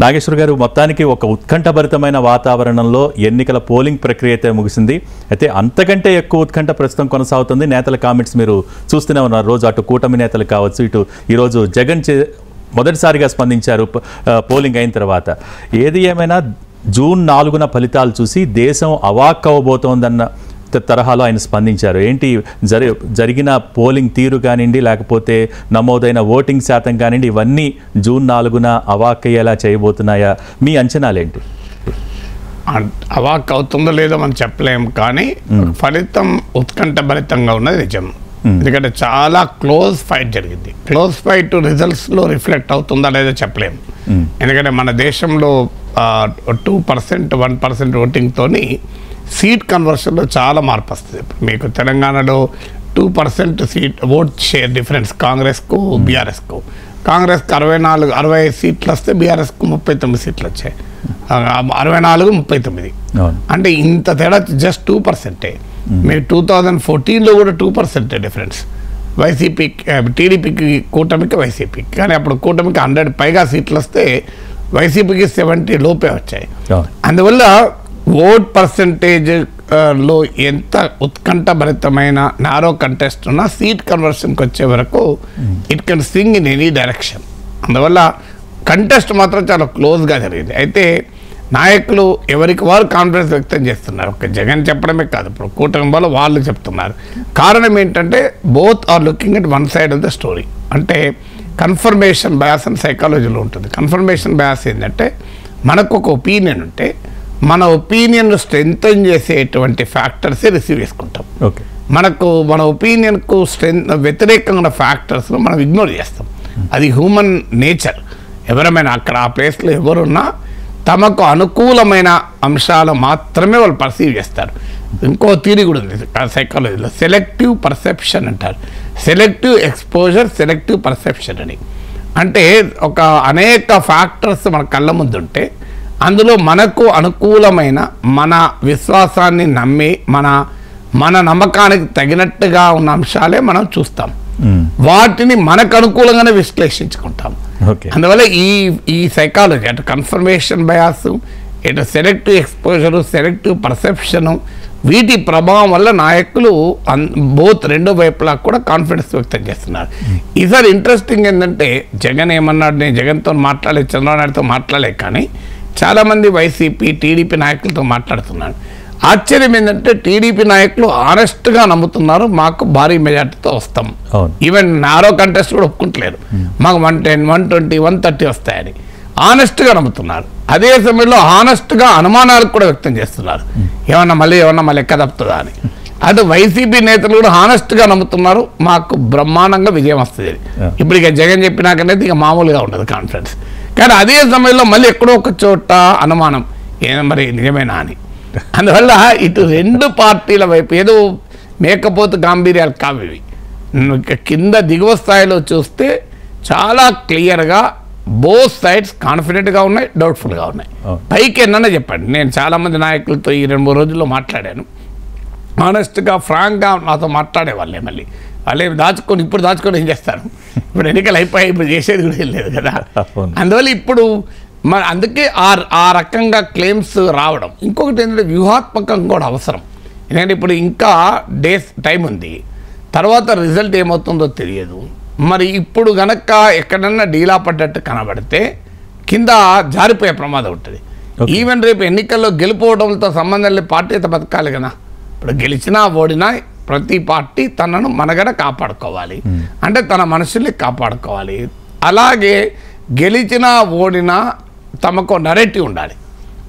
నాగేశ్వర్ గారు, మొత్తానికి ఒక ఉత్కంఠభరితమైన వాతావరణంలో ఎన్నికల పోలింగ్ ప్రక్రియ అయితే ముగిసింది. అయితే అంతకంటే ఎక్కువ ఉత్కంఠ ప్రస్తుతం కొనసాగుతుంది. నేతల కామెంట్స్ మీరు చూస్తూనే ఉన్నారు. రోజు అటు కూటమి నేతలు కావచ్చు, ఇటు ఈరోజు జగన్ మొదటిసారిగా స్పందించారు పోలింగ్ అయిన తర్వాత. ఏది ఏమైనా జూన్ 4న ఫలితాలు చూసి దేశం అవాక్కవబోతోందన్న తరహాలో ఆయన స్పందించారు. ఏంటి జరిగిన పోలింగ్ తీరు కానివ్వండి, లేకపోతే నమోదైన ఓటింగ్ శాతం కానివ్వండి, ఇవన్నీ జూన్ 4న అవాక్కయ్యేలా చేయబోతున్నాయా? మీ అంచనాలేంటి? అవాక్ అవుతుందో లేదో మనం చెప్పలేము, కానీ ఫలితం ఉత్కంఠభరితంగా ఉన్నది నిజం. ఎందుకంటే చాలా క్లోజ్ ఫైట్ జరిగింది. క్లోజ్ ఫైట్ రిజల్ట్స్లో రిఫ్లెక్ట్ అవుతుందా లేదో చెప్పలేము. ఎందుకంటే మన దేశంలో 2% 1% ఓటింగ్తోని సీట్ కన్వర్షన్లో చాలా మార్పు వస్తుంది. మీకు తెలంగాణలో 2% సీట్ ఓట్ షేర్ డిఫరెన్స్ కాంగ్రెస్కు బీఆర్ఎస్కు. కాంగ్రెస్కి 64-65 సీట్లు వస్తే బీఆర్ఎస్కు 39 సీట్లు వచ్చాయి. 64-39 అంటే ఇంత తేడా జస్ట్ 2%. మీరు 2014లో కూడా 2% డిఫరెన్స్ వైసీపీ టీడీపీకి కూటమికి వైసీపీకి. కానీ అప్పుడు కూటమికి 100 పైగా సీట్లు వస్తే వైసీపీకి 70 లోపే వచ్చాయి. అందువల్ల ఓట్ పర్సంటేజ్లో ఎంత ఉత్కంఠభరితమైన నారో కంటెస్ట్ ఉన్నా సీట్ కన్వర్షన్కి వచ్చే వరకు it can swing in any direction. అందువల్ల కంటెస్ట్ మాత్రం చాలా క్లోజ్గా జరిగింది. అయితే నాయకులు ఎవరికి వారు కాన్ఫిడెన్స్ వ్యక్తం చేస్తున్నారు. ఒక జగన్ చెప్పడమే కాదు, ఇప్పుడు కూటమి వల్ల వాళ్ళు చెప్తున్నారు. కారణం ఏంటంటే both are looking at one side of the story. అంటే కన్ఫర్మేషన్ బయాస్ అని సైకాలజీలో ఉంటుంది. కన్ఫర్మేషన్ బయాస్ ఏంటంటే మనకు ఒక ఒపీనియన్ ఉంటే మన ఒపీనియన్ స్ట్రెంగ్తన్ చేసేటువంటి ఫ్యాక్టర్సే రిసీవ్ చేసుకుంటాం. మనకు మన ఒపీనియన్కు వ్యతిరేకంగా ఉన్న ఫ్యాక్టర్స్ను మనం ఇగ్నోర్ చేస్తాం. అది హ్యూమన్ నేచర్. ఎవరైనా అక్కడ ఆ ప్లేస్లో ఎవరున్నా తమకు అనుకూలమైన అంశాలు మాత్రమే వాళ్ళు పర్సీవ్ చేస్తారు. ఇంకో థియరీ కూడా ఉంది సైకాలజీలో, సెలెక్టివ్ పర్సెప్షన్ అంటారు. సెలెక్టివ్ ఎక్స్పోజర్, సెలెక్టివ్ పర్సెప్షన్ అని. అంటే ఒక అనేక ఫ్యాక్టర్స్ మన కళ్ళ ముందు ఉంటే అందులో మనకు అనుకూలమైన మన విశ్వాసాన్ని నమ్మి మన నమ్మకానికి తగినట్టుగా ఉన్న అంశాలే మనం చూస్తాం. వాటిని మనకు అనుకూలంగానే విశ్లేషించుకుంటాం. అందువల్ల ఈ సైకాలజీ అటు కన్ఫర్మేషన్ బయాస్, ఇటు సెలెక్టివ్ ఎక్స్పోజరు, సెలెక్టివ్ పర్సెప్షను, వీటి ప్రభావం వల్ల నాయకులు బోత్ రెండో వైపులా కూడా కాన్ఫిడెన్స్ వ్యక్తం చేస్తున్నారు. ఈసారి ఇంట్రెస్టింగ్ ఏంటంటే జగన్ ఏమన్నాడు, నేను జగన్తో మాట్లాడలేదు, చంద్రబాబు నాయుడుతో మాట్లాడలేదు, కానీ చాలామంది వైసీపీ టీడీపీ నాయకులతో మాట్లాడుతున్నాను. ఆశ్చర్యం ఏంటంటే టీడీపీ నాయకులు ఆనెస్ట్గా నమ్ముతున్నారు మాకు భారీ మెజార్టీతో వస్తాం. ఈవెన్ నారో కంటెస్ట్ కూడా ఒప్పుకుంటలేరు, మాకు 110, 120, 130 వస్తాయని ఆనెస్ట్గా నమ్ముతున్నారు. అదే సమయంలో ఆనెస్ట్గా అనుమానాలు కూడా వ్యక్తం చేస్తున్నారు, ఏమన్నా మళ్ళీ లెక్క తప్పుతుందా అని. అటు వైసీపీ నేతలు కూడా హానెస్ట్గా నమ్ముతున్నారు మాకు బ్రహ్మాండంగా విజయం వస్తుంది. ఇప్పుడు ఇక జగన్ చెప్పినాకనేది ఇక మామూలుగా ఉండదు కాన్ఫిడెన్స్. కానీ అదే సమయంలో మళ్ళీ ఎక్కడో ఒక చోట అనుమానం, ఏదో మరి నిజమేనా అని. అందువల్ల ఇటు రెండు పార్టీల వైపు ఏదో మేకపోతు గాంభీర్యాలు కావివి. కింద దిగువ స్థాయిలో చూస్తే చాలా క్లియర్గా బోత్ సైడ్స్ కాన్ఫిడెంట్గా ఉన్నాయి, డౌట్ఫుల్గా ఉన్నాయి. పైకి ఎన్నన్నా చెప్పండి, నేను చాలామంది నాయకులతో ఈ 2-3 రోజుల్లో మాట్లాడాను. ఆనెస్ట్గా ఫ్రాంక్గా నాతో మాట్లాడేవాళ్ళే. మళ్ళీ వాళ్ళే ఇప్పుడు దాచుకొని ఏం చేస్తారు, ఇప్పుడు ఎన్నికలు అయిపోయాయి, ఇప్పుడు చేసేది కూడా లేదు కదా. అందువల్ల ఇప్పుడు అందుకే ఆ రకంగా క్లెయిమ్స్ రావడం. ఇంకొకటి ఏంటంటే వ్యూహాత్మకంగా కూడా అవసరం. ఎందుకంటే ఇప్పుడు ఇంకా డేస్ టైం ఉంది, తర్వాత రిజల్ట్ ఏమవుతుందో తెలియదు. మరి ఇప్పుడు గనక ఎక్కడన్నా డీలా పడ్డట్టు కనబడితే కింద జారిపోయే ప్రమాదం ఉంటుంది. ఈవెన్ రేపు ఎన్నికల్లో గెలిపోవడంతో సంబంధం లేని పార్టీ అయితే బతకాలి కదా. ఇప్పుడు గెలిచినా ఓడినా ప్రతి పార్టీ తనను మనగడ కాపాడుకోవాలి, అంటే తన మనుషుల్ని కాపాడుకోవాలి. అలాగే గెలిచినా ఓడినా తమకు నరేటివ్ ఉండాలి.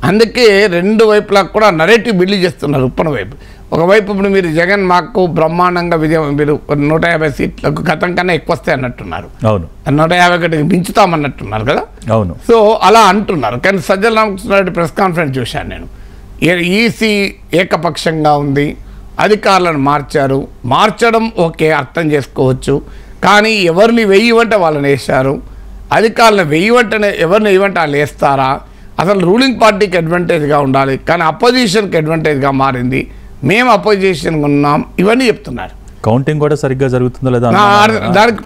అందుకే రెండు వైపులా కూడా నరేటివ్ బిల్డ్ చేస్తున్నారు. ఉప్పన వైపు ఒకవైపు ఇప్పుడు మీరు జగన్ మాకు బ్రహ్మాండంగా విజయం, మీరు 150 సీట్లకు గతం కన్నా ఎక్కువ వస్తాయి అన్నట్టున్నారు. అవును, 151కి మించుతామన్నట్టున్నారు కదా. అవును, సో అలా అంటున్నారు. కానీ సజ్జల రామకృష్ణారెడ్డి ప్రెస్ కాన్ఫరెన్స్ చూశాను నేను. ఈసీ ఏకపక్షంగా ఉంది, అధికారులను మార్చడం ఓకే, అర్థం చేసుకోవచ్చు. కానీ ఎవరిని వెయ్యమంటే వాళ్ళని వేశారు, అధికారులను వెయ్యమంటేనే ఎవరిని వేయమంటే వాళ్ళు వేస్తారా? అసలు రూలింగ్ పార్టీకి అడ్వాంటేజ్గా ఉండాలి, కానీ అపోజిషన్కి అడ్వాంటేజ్గా మారింది, మేము అపోజిషన్గా ఉన్నాం, ఇవన్నీ చెప్తున్నారు. కౌంటింగ్ కూడా సరిగ్గా జరుగుతుందో లేదా దానికి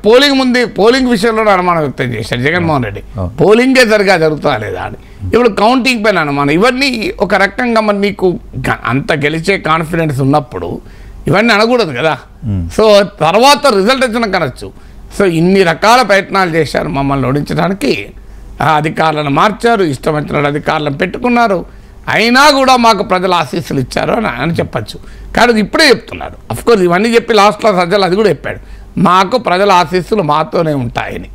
పోలింగ్ విషయంలో అనుమానం వ్యక్తం చేశారు జగన్మోహన్ రెడ్డి. పోలింగే సరిగ్గా జరుగుతుందా లేదా అని. ఇప్పుడు కౌంటింగ్ పైన అనుమానం. ఇవన్నీ ఒక రకంగా మరి నీకు అంత గెలిచే కాన్ఫిడెన్స్ ఉన్నప్పుడు ఇవన్నీ అనకూడదు కదా. సో తర్వాత రిజల్ట్ వచ్చిన కనొచ్చు. సో ఇన్ని రకాల ప్రయత్నాలు చేశారు మమ్మల్ని ఓడించడానికి. అధికారులను మార్చారు, ఇష్టం వచ్చిన అధికారులను పెట్టుకున్నారు, అయినా కూడా మాకు ప్రజలు ఆశీస్సులు ఇచ్చారు అని చెప్పచ్చు. కానీ ఇప్పుడే చెప్తున్నారు. అఫ్కోర్స్ ఇవన్నీ చెప్పి లాస్ట్లో సజ్జలు అది కూడా చెప్పాడు, మాకు ప్రజల ఆశీస్సులు మాతోనే ఉంటాయని.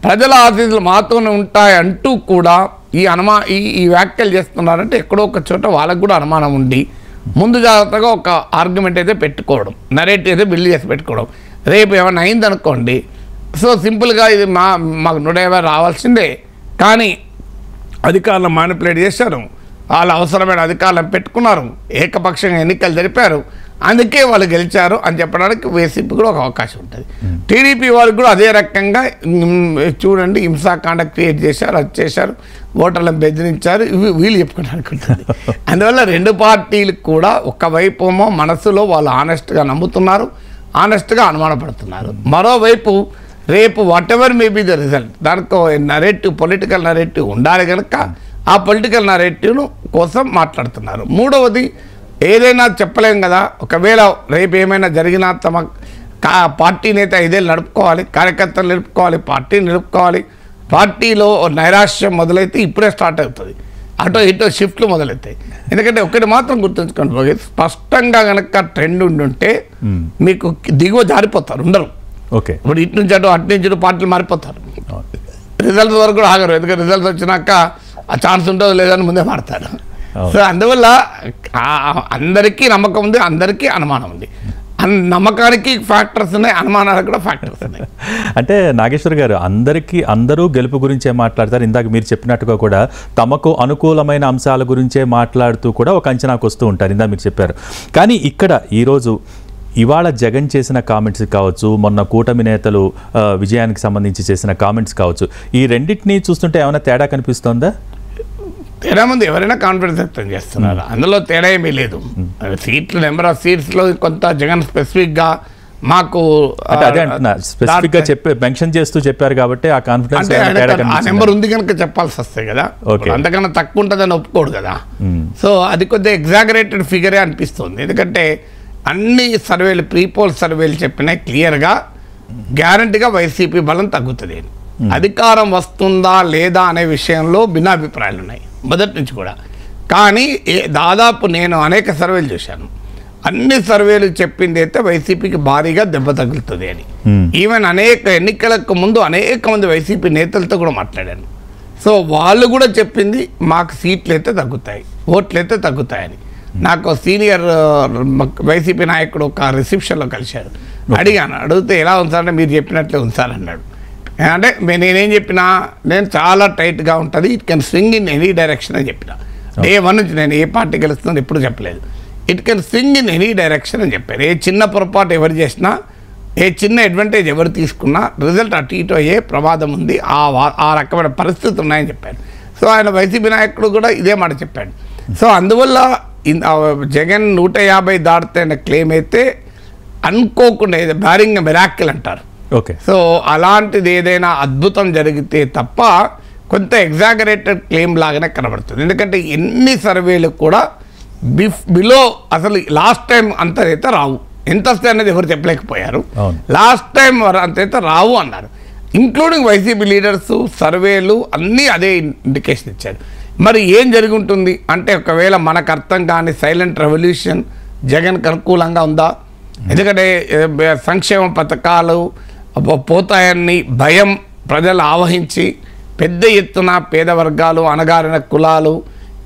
ప్రజల ఆశీస్సులు మాతోనే ఉంటాయి అంటూ కూడా ఈ వ్యాఖ్యలు చేస్తున్నారంటే ఎక్కడో ఒక చోట వాళ్ళకు కూడా అనుమానం ఉండి ముందు జాగ్రత్తగా ఒక ఆర్గ్యుమెంట్ అయితే పెట్టుకోవడం, నరేటివ్ అయితే బిల్డ్ చేసి పెట్టుకోవడం. రేపు ఏమైనా అయిందనుకోండి, సో సింపుల్గా ఇది మాకు 150 రావాల్సిందే, కానీ అధికారులను మానిపులేట్ చేశారు, వాళ్ళు అవసరమైన అధికారులను పెట్టుకున్నారు, ఏకపక్షంగా ఎన్నికలు జరిపారు, అందుకే వాళ్ళు గెలిచారు అని చెప్పడానికి వైసీపీ కూడా ఒక అవకాశం ఉంటుంది. టీడీపీ వాళ్ళకి కూడా అదే రకంగా చూడండి హింసాకాండ క్రియేట్ చేశారు, అది చేశారు, ఓటర్లను బెదిరించారు, వీళ్ళు చెప్పుకోవడానికి ఉంటుంది. అందువల్ల రెండు పార్టీలకు కూడా ఒకవైపు మనసులో వాళ్ళు ఆనెస్ట్గా నమ్ముతున్నారు, ఆనెస్ట్గా అనుమానపడుతున్నారు. మరోవైపు రేపు what ever may be the result, దానికో నరేటివ్, పొలిటికల్ నరేటివ్ ఉండాలి కనుక ఆ పొలిటికల్ నరేటివ్ కోసం మాట్లాడుతున్నారు. మూడవది ఏదైనా చెప్పలేం కదా, ఒకవేళ రేపు ఏమైనా జరిగినా తమ పార్టీ నేత 5 ఏళ్ళు నడుపుకోవాలి, కార్యకర్తలు నిలుపుకోవాలి, పార్టీని నిలుపుకోవాలి. పార్టీలో నైరాశ్యం మొదలైతే ఇప్పుడే స్టార్ట్ అవుతుంది, అటో ఇటో షిఫ్ట్లు మొదలవుతాయి. ఎందుకంటే ఒకటి మాత్రం గుర్తుంచుకోండి, స్పష్టంగా కనుక ట్రెండ్ ఉండుంటే మీకు దిగువ జారిపోతారు, ఉండరు. ఓకే, ఇప్పుడు ఇటు నుంచి అటు నుంచి పార్టీలు మారిపోతారు, రిజల్ట్స్ వరకు కూడా ఆగరు. ఎందుకంటే రిజల్ట్స్ వచ్చినాక ఆ ఛాన్స్ ఉంటుందో లేదని ముందే మాడతారు. సో అందువల్ల అందరికీ నమ్మకం ఉంది, అందరికీ అనుమానం ఉంది. నమ్మకానికి ఫ్యాక్టర్స్ ఉన్నాయి, అనుమానాలకు కూడా ఫ్యాక్టర్స్ ఉన్నాయి. అంటే నాగేశ్వర్ గారు, అందరూ గెలుపు గురించే మాట్లాడతారు. ఇందాక మీరు చెప్పినట్టుగా కూడా తమకు అనుకూలమైన అంశాల గురించే మాట్లాడుతూ కూడా ఒక అంచనాకు వస్తూ ఉంటారు, ఇందాక మీరు చెప్పారు. కానీ ఇక్కడ ఇవాళ జగన్ చేసిన కామెంట్స్ కావచ్చు, మొన్న కూటమి నేతలు విజయానికి సంబంధించి చేసిన కామెంట్స్ కావచ్చు, ఈ రెండింటినీ చూస్తుంటే ఏమైనా తేడా కనిపిస్తోందా? తేడా ముందు ఎవరైనా కాన్ఫిడెన్స్ వ్యక్తం చేస్తున్నారు, అందులో తేడా ఏమీ లేదు. సీట్లు, నెంబర్ ఆఫ్ సీట్స్లో కొంత జగన్ స్పెసిఫిక్గా మాకు అదే అంటున్నా, స్పెసిఫిక్గా మెన్షన్ చేస్తూ చెప్పారు కాబట్టి ఆ కాన్ఫిడెన్స్ ఆ నెంబర్ ఉంది కనుక చెప్పాల్సి వస్తాయి కదా, అంతకన్నా తక్కువ ఉంటుందని ఒప్పుకోడు కదా. సో అది కొద్దిగా ఎగ్జాగరేటెడ్ ఫిగరే అనిపిస్తుంది. ఎందుకంటే అన్ని సర్వేలు, ప్రీపోల్ సర్వేలు చెప్పినాయి క్లియర్గా, గ్యారంటీగా వైసీపీ బలం తగ్గుతుంది. అధికారం వస్తుందా లేదా అనే విషయంలో భిన్నాభిప్రాయాలు ఉన్నాయి మొదటి నుంచి కూడా. కానీ దాదాపు నేను అనేక సర్వేలు చూశాను, అన్ని సర్వేలు చెప్పింది అయితే వైసీపీకి భారీగా దెబ్బ తగులుతుంది అని. ఈవెన్ అనేక ఎన్నికలకు ముందు అనేక మంది వైసీపీ నేతలతో కూడా మాట్లాడాను. సో వాళ్ళు కూడా చెప్పింది మాకు సీట్లు అయితే తగ్గుతాయి, ఓట్లు అయితే తగ్గుతాయని. నాకు సీనియర్ వైసీపీ నాయకుడు ఒక రిసెప్షన్లో కలిశాడు, అడిగితే ఎలా ఉంచారంటే మీరు చెప్పినట్లే ఉంచారన్నాడు. అంటే నేనేం చెప్పినా, నేను చాలా టైట్గా ఉంటుంది, it can swing in any direction అని చెప్పిన. డే 1 నుంచి నేను ఏ పార్టీ గెలుస్తుందని ఎప్పుడు చెప్పలేదు. It can swing in any direction అని చెప్పాను. ఏ చిన్న పొరపాటు ఎవరు చేసినా, ఏ చిన్న అడ్వాంటేజ్ ఎవరు తీసుకున్నా రిజల్ట్ అటు ఇటు అయ్యే ప్రమాదం ఉంది, ఆ రకమైన పరిస్థితులు ఉన్నాయని చెప్పాను. సో ఆయన వైసీపీ నాయకుడు కూడా ఇదే మాట చెప్పాడు. సో అందువల్ల జగన్ 150 దాటితే అనే క్లెయిమ్ అయితే అనుకోకుండా బ్యారింగ్ మిరాకిల్ అంటారు. ఓకే, సో అలాంటిది ఏదైనా అద్భుతం జరిగితే తప్ప కొంత ఎగ్జాగరేటెడ్ క్లెయిమ్ లాగానే కనబడుతుంది. ఎందుకంటే ఎన్ని సర్వేలు కూడా బిలో అసలు లాస్ట్ టైం అంతైతే రావు, ఎంత వస్తాయి అనేది ఎవరు చెప్పలేకపోయారు. లాస్ట్ టైం అంతైతే రావు అన్నారు, ఇంక్లూడింగ్ వైసీపీ లీడర్స్. సర్వేలు అన్నీ అదే ఇండికేషన్ ఇచ్చారు. మరి ఏం జరిగి ఉంటుంది అంటే, ఒకవేళ మనకు అర్థం కాని సైలెంట్ రెవల్యూషన్ జగన్కి అనుకూలంగా ఉందా? ఎందుకంటే సంక్షేమ పథకాలు పోతాయని భయం ప్రజలు ఆవహించి పెద్ద ఎత్తున పేద వర్గాలు, అణగారిన కులాలు,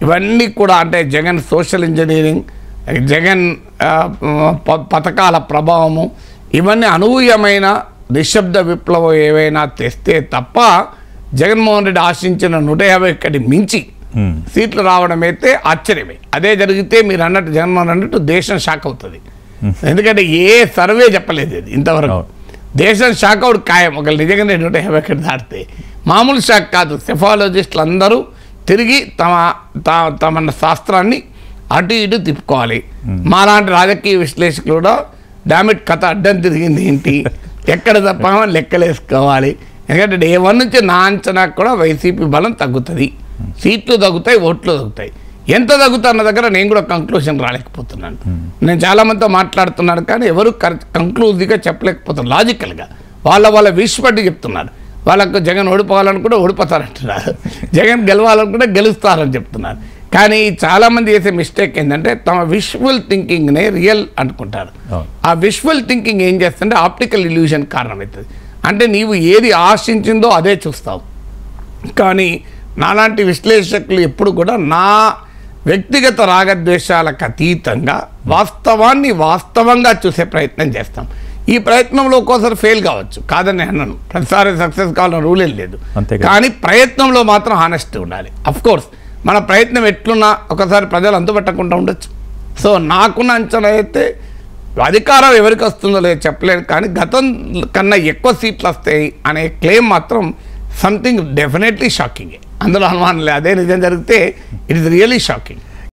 ఇవన్నీ కూడా అంటే జగన్ సోషల్ ఇంజనీరింగ్, జగన్ పథకాల ప్రభావము, ఇవన్నీ అనూహ్యమైన నిశ్శబ్ద విప్లవం ఏవైనా తెస్తే తప్ప జగన్మోహన్ రెడ్డి ఆశించిన 150 మించి సీట్లు రావడం అయితే ఆశ్చర్యమే. అదే జరిగితే మీరు అన్నట్టు జగన్మోహన్ అన్నట్టు దేశం షాక్ అవుతుంది. ఎందుకంటే ఏ సర్వే చెప్పలేదు ఇది ఇంతవరకు. దేశం షాక్ అవుట్ ఖాయం, ఒకళ్ళు నిజంగానే 150 దాటితే. మామూలు షాక్ కాదు, సెఫాలజిస్టులు అందరూ తిరిగి తమ శాస్త్రాన్ని అటు ఇటు తిప్పుకోవాలి. మాలాంటి రాజకీయ విశ్లేషకులు కూడా డామిట్ కథ అడ్డం తిరిగింది ఏంటి, ఎక్కడ తప్పామని లెక్కలేసుకోవాలి. ఎందుకంటే డే 1 నుంచి నా అంచనాకు కూడా వైసీపీ బలం తగ్గుతుంది, సీట్లు తగ్గుతాయి, ఓట్లు తగ్గుతాయి. ఎంత తగ్గుతున్న దగ్గర నేను కూడా కంక్లూషన్ రాలేకపోతున్నాను. నేను చాలామందితో మాట్లాడుతున్నాను కానీ ఎవరు కంక్లూజివ్గా చెప్పలేకపోతున్నారు. లాజికల్గా వాళ్ళ విష్ బట్టి చెప్తున్నారు. వాళ్ళకు జగన్ ఓడిపోవాలనుకుంటే ఓడిపోతారంటున్నారు, జగన్ గెలవాలనుకుంటే గెలుస్తారని చెప్తున్నారు. కానీ చాలామంది చేసే మిస్టేక్ ఏంటంటే తమ విజువల్ థింకింగ్నే రియల్ అనుకుంటారు. ఆ విజువల్ థింకింగ్ ఏం చేస్తుంటే ఆప్టికల్ ఇల్యూషన్ కారణమవుతుంది. అంటే నీవు ఏది ఆశించిందో అదే చూస్తావు. కానీ నాలాంటి విశ్లేషకులు ఎప్పుడు కూడా నా వ్యక్తిగత రాగద్వేషాలకు అతీతంగా వాస్తవంగా చూసే ప్రయత్నం చేస్తాం. ఈ ప్రయత్నంలో ఒక్కోసారి ఫెయిల్ కావచ్చు, కాదని అన్నాను, ప్రతిసారి సక్సెస్ కావాలని రూల్ ఏం లేదు. కానీ ప్రయత్నంలో మాత్రం హానెస్టీ ఉండాలి. అఫ్కోర్స్ మన ప్రయత్నం ఎట్లున్నా ఒకసారి ప్రజలు అంతుపట్టకుండా ఉండొచ్చు. సో నాకున్న అంచనా అయితే అధికారం ఎవరికి వస్తుందో లేదు చెప్పలేను, కానీ గతం కన్నా ఎక్కువ సీట్లు వస్తాయి అనే క్లెయిమ్ మాత్రం సంథింగ్ డెఫినెట్లీ షాకింగ్. అందులో అనుమానం లేదు. అదే నిజం జరిగితే ఇట్ ఇస్ రియలీ షాకింగ్.